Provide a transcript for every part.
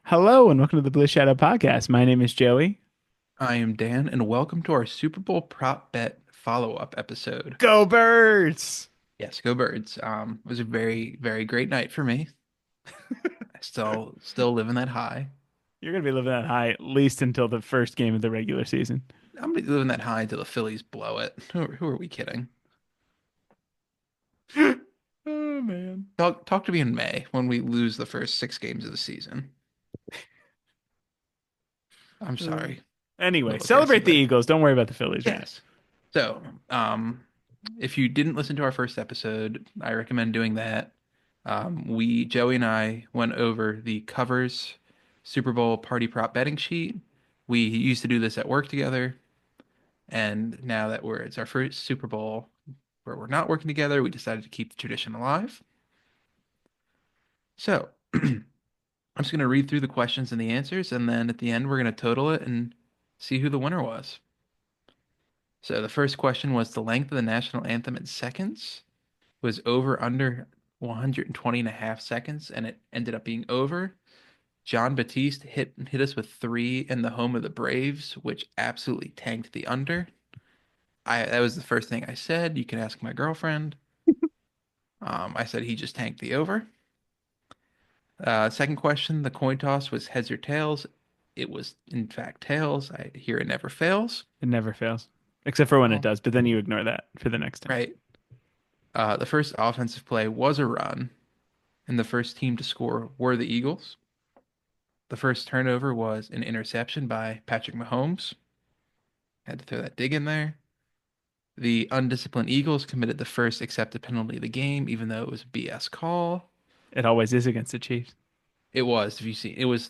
Hello and welcome to the Blue Shadow Podcast. My name is Joey. I am Dan, and welcome to our Super Bowl prop bet follow-up episode. Go Birds! Yes, go Birds. It was a very, very great night for me. I still living that high. You're going to be living that high at least until the first game of the regular season. I'm gonna be living that high until the Phillies blow it. Who are we kidding? Oh, man. Talk to me in May when we lose the first 6 games of the season. I'm Uh, sorry, a Anyway, little aggressive celebrate the there. Eagles. Don't worry about the Phillies right now. Yes. So, if you didn't listen to our first episode, I recommend doing that. Joey and I went over the covers Super Bowl party prop betting sheet. We used to do this at work together, and now that it's our first Super Bowl where we're not working together, we decided to keep the tradition alive. So, I'm just going to read through the questions and the answers, and then at the end, we're going to total it and see who the winner was. So, the first question was the length of the national anthem in seconds was over under 120 and a half seconds, and it ended up being over. John Batiste hit us with three in the home of the Braves, which absolutely tanked the under. I That was the first thing I said. You can ask my girlfriend. I said he just tanked the over. Second question, the coin toss was heads or tails. It was in fact tails. I hear it never fails. It never fails, except for when it Oh, does, but then you ignore that for the next time. right. The first offensive play was a run, and the first team to score were the Eagles. The first turnover was an interception by Patrick Mahomes. Had to throw that dig in there. The undisciplined Eagles committed the first accepted penalty of the game, even though it was a BS call. It always is against the Chiefs. It was, if you see, it was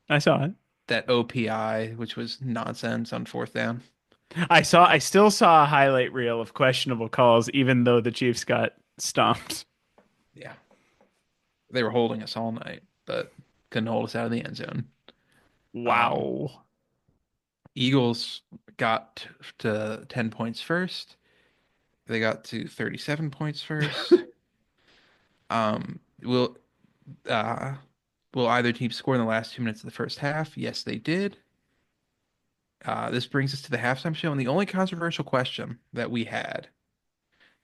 I saw it. that OPI, which was nonsense on fourth down. I still saw a highlight reel of questionable calls, even though the Chiefs got stomped. Yeah, they were holding us all night, but couldn't hold us out of the end zone. Um, Wow. Eagles got to 10 points first. They got to 37 points first. Um, will uh, will either team score in the last 2 minutes of the first half? Yes, they did. This brings us to the halftime show, and the only controversial question that we had.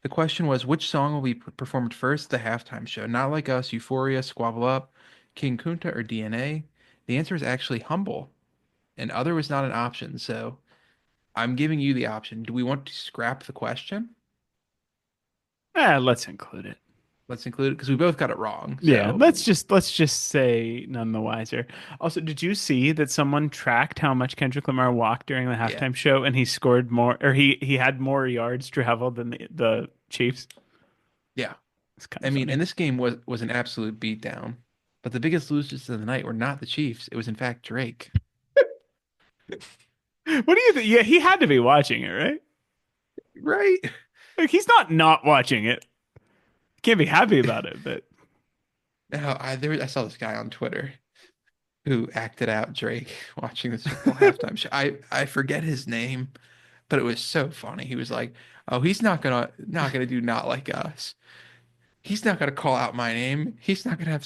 The question was, which song will be performed first at the halftime show? Not Like Us, Euphoria, Squabble Up, King Kunta, or DNA? The answer is actually Humble, and other was not an option. So I'm giving you the option. Do we want to scrap the question? Let's include it. Let's include it because we both got it wrong. Yeah, So let's just say none the wiser. Also, did you see that someone tracked how much Kendrick Lamar walked during the yeah, halftime show and he scored more or he had more yards traveled than the Chiefs? yeah. It's kind I of mean, and funny. this game was an absolute beatdown. But the biggest losers of the night were not the Chiefs. It was in fact Drake. What do you think? Yeah, he had to be watching it, right? Right? Like he's not watching it. Can't be happy about it, but Now, I saw this guy on Twitter who acted out Drake watching the Super Bowl halftime show. I forget his name, but it was so funny. He was like, "Oh, he's not gonna do Not Like Us. He's not gonna call out my name. He's not gonna have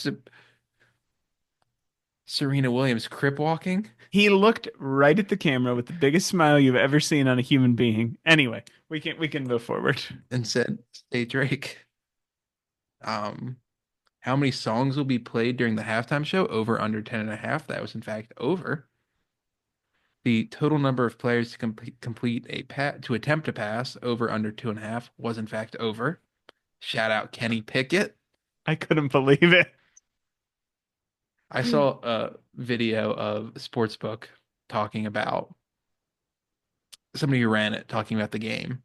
Serena Williams crip walking." he looked right at the camera with the biggest smile you've ever seen on a human being. Anyway, we can move forward. And said, "Stay Drake." Um, how many songs will be played during the halftime show? Over under 10 and a half. That was in fact over. The total number of players to to attempt a pass over under 2.5 was in fact over. Shout out Kenny Pickett. I couldn't believe it. I saw a video of Sportsbook talking about somebody who ran it talking about the game,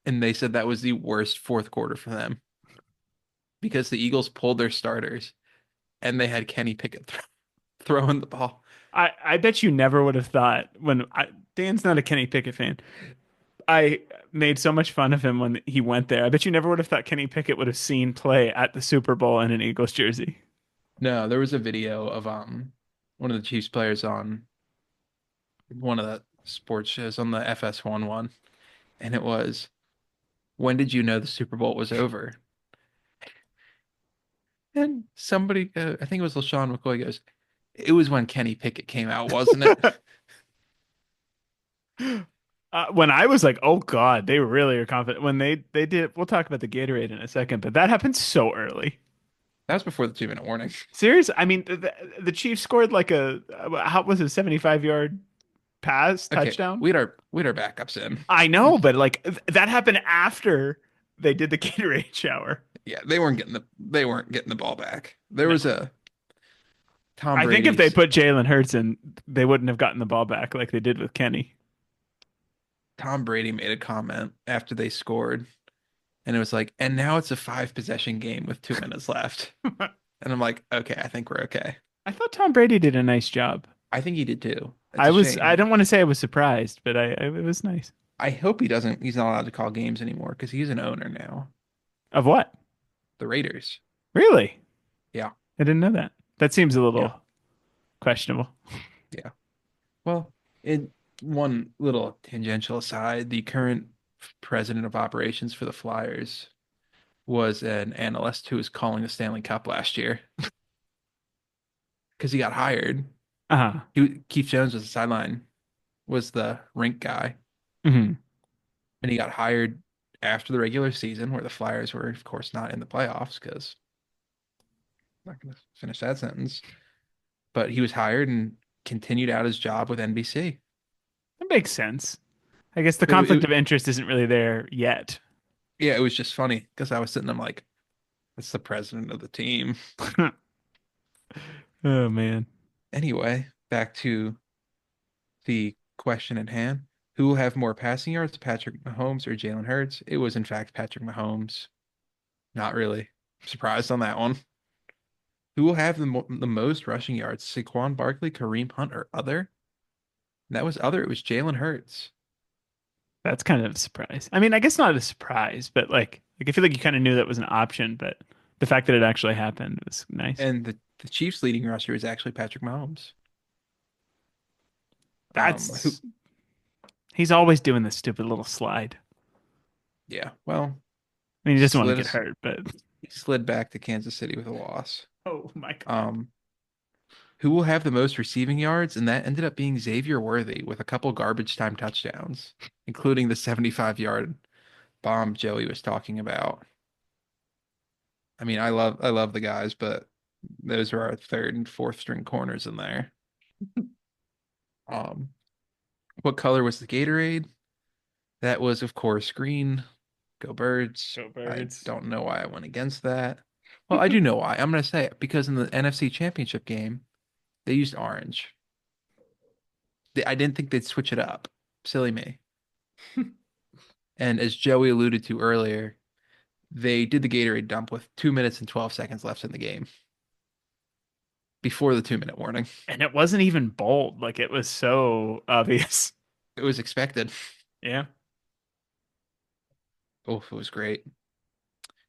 and they said that was the worst fourth quarter for them because the Eagles pulled their starters and they had Kenny Pickett throwing the ball. I bet you never would have thought Dan's not a Kenny Pickett fan. I made so much fun of him when he went there. I bet you never would have thought Kenny Pickett would have seen play at the Super Bowl in an Eagles jersey. No, there was a video of one of the Chiefs players on one of the sports shows on the FS1 one, and it was, when did you know the Super Bowl was over? then somebody, I think it was LaShawn McCoy, goes, "It was when Kenny Pickett came out, wasn't it?" When I was like, "Oh God," they really are confident when they did. We'll talk about the Gatorade in a second, but that happened so early. That was before the 2 minute warning. Serious? I mean, the Chiefs scored like a how was it, 75-yard pass Okay, touchdown? we had our backups in. I know, but like that happened after they did the Gatorade shower. Yeah, they weren't getting the ball back. There was No. a Tom I think if they Brady's put Jalen Hurts in, they wouldn't have gotten the ball back like they did with Kenny. Tom Brady made a comment after they scored, and it was like, and now it's a 5 possession game with 2 minutes left. And I'm like, okay, I think we're okay. I thought Tom Brady did a nice job. I think he did too. It's a I shame. don't want to say I was surprised, but it was nice. I hope he's not allowed to call games anymore because he's an owner now. Of what? The Raiders. Really? Yeah. I didn't know that. That seems a Yeah. little questionable. Yeah. Well, in one little tangential aside, the current president of operations for the Flyers was an analyst who was calling the Stanley Cup last year because he got hired. Uh-huh. Keith Jones was the sideline, was the rink guy, Hmm. and he got hired after the regular season, where the Flyers were, of course, not in the playoffs because I'm not going to finish that sentence. But he was hired and continued out his job with NBC. That makes sense. I guess the But conflict of interest isn't really there yet. yeah, it was just funny because I was sitting there like, that's the president of the team. Oh man. Anyway, back to the question at hand. Who will have more passing yards, Patrick Mahomes or Jalen Hurts? It was, in fact, Patrick Mahomes. Not really surprised on that one. Who will have the most rushing yards, Saquon Barkley, Kareem Hunt, or other? And that was other. It was Jalen Hurts. That's kind of a surprise. I mean, I guess not a surprise, but like I feel like you kind of knew that was an option, but the fact that it actually happened was nice. And the Chiefs' leading rusher is actually Patrick Mahomes. Who, That's he's always doing this stupid little slide. yeah, well, I mean, he doesn't want to slid get us, hurt, but he slid back to Kansas City with a loss. oh my God. Um, who will have the most receiving yards? And that ended up being Xavier Worthy with a couple garbage time touchdowns, including the 75-yard bomb Joey was talking about. I mean, I love the guys, but those are our third and fourth string corners in there. Um, what color was the Gatorade? That was, of course, green. Go Birds. Go I birds. don't know why I went against that. Well, I do know why. I'm going to say it because in the NFC Championship game, they used orange. I didn't think they'd switch it up. Silly me. And as Joey alluded to earlier, they did the Gatorade dump with 2 minutes and 12 seconds left in the game before the 2 minute warning. And it wasn't even bold. Like it was so obvious. It was expected. Yeah. Oh, it was great.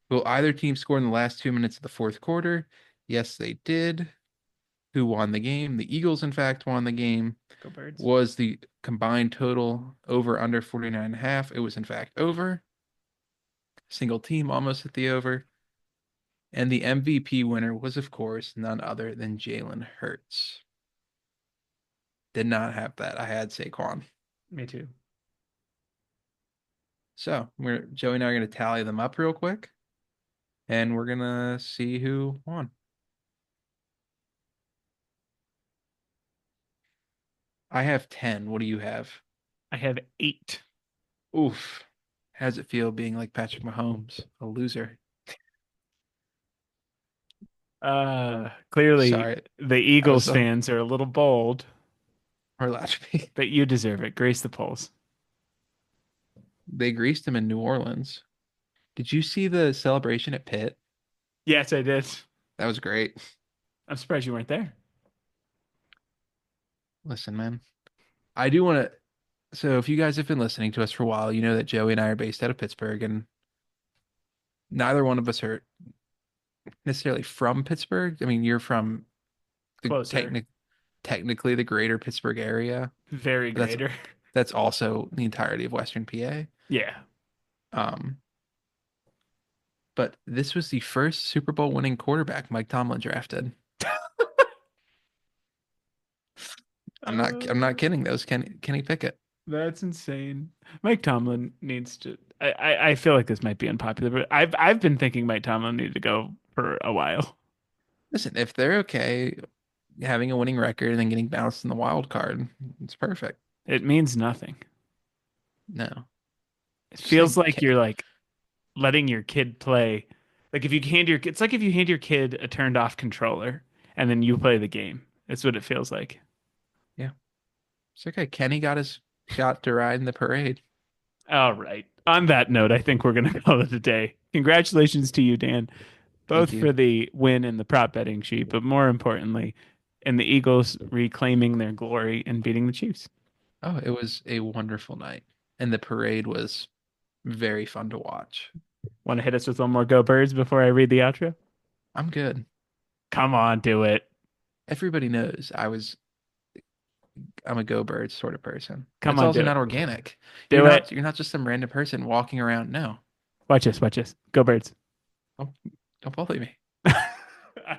Will either team score in the last 2 minutes of the fourth quarter? Yes, they did. Who won the game? The Eagles, in fact, won the game. Go birds. Was the combined total over under 49 and a half? It was, in fact, over. Single team almost hit the over. And the MVP winner was, of course, none other than Jalen Hurts. Did not have that. I had Saquon. Me too. So Joey and I are going to tally them up real quick, and we're going to see who won. I have 10. What do you have? I have 8. Oof. How does it feel being like Patrick Mahomes, a loser? Clearly Sorry, the I was Eagles fans are a little bold, or allowed to be. but you deserve it. Grace the polls. They greased him in New Orleans. Did you see the celebration at Pitt? Yes, I did. That was great. I'm surprised you weren't there. Listen, man, I do want to. So, if you guys have been listening to us for a while, you know that Joey and I are based out of Pittsburgh, and neither one of us are necessarily from Pittsburgh. I mean, you're from the Closer. technically the greater Pittsburgh area, Very but that's greater. that's also the entirety of Western PA. Yeah. Um, but this was the first Super Bowl winning quarterback Mike Tomlin drafted. I'm not Uh, kidding. That was Kenny Pickett. that's insane. Mike Tomlin needs to. I feel like this might be unpopular, but I've been thinking Mike Tomlin needed to go for a while. Listen, if they're okay having a winning record and then getting bounced in the wild card, it's perfect. It means nothing. No. It Just feels saying, like you're like letting your kid play. Like if you hand your it's like if you hand your kid a turned off controller and then you play the game. That's what it feels like. yeah. It's okay. Kenny got his shot to ride in the parade. All right. On that note, I think we're going to call it a day. Congratulations to you, Dan, Thank both you. for the win in the prop betting sheet, but more importantly, in the Eagles reclaiming their glory and beating the Chiefs. Oh, it was a wonderful night. And the parade was very fun to watch. Want to hit us with one more Go Birds before I read the outro? I'm good. Come on, do it. Everybody knows I'm a go bird sort of person. Come It's on, also do it. not organic. Do it. You're not just some random person walking around. No. Watch this, watch this. Go Birds. Don't, don't bully me.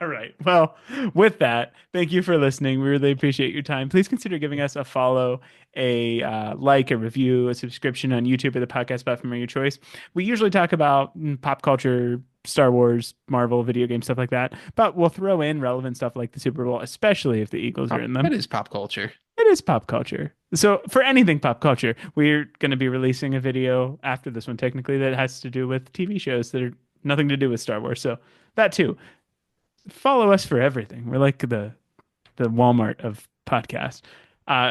All right. Well, with that, thank you for listening. We really appreciate your time. Please consider giving us a follow, a like, a review, a subscription on YouTube or the podcast platform of your choice. We usually talk about pop culture, Star Wars, Marvel, video game stuff like that, but we'll throw in relevant stuff like the Super Bowl, especially if the Eagles are in them. That is pop culture. It is pop culture. So, for anything pop culture, we're going to be releasing a video after this one, technically, that has to do with TV shows that are nothing to do with Star Wars. So, that too. Follow us for everything. We're like the Walmart of podcasts.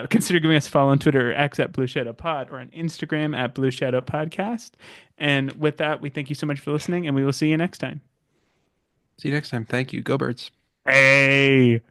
Consider giving us a follow on Twitter or X at Blue Shadow Pod or on Instagram at Blue Shadow Podcast. And with that, we thank you so much for listening, and we will see you next time. See you next time. Thank you. Go birds. Hey.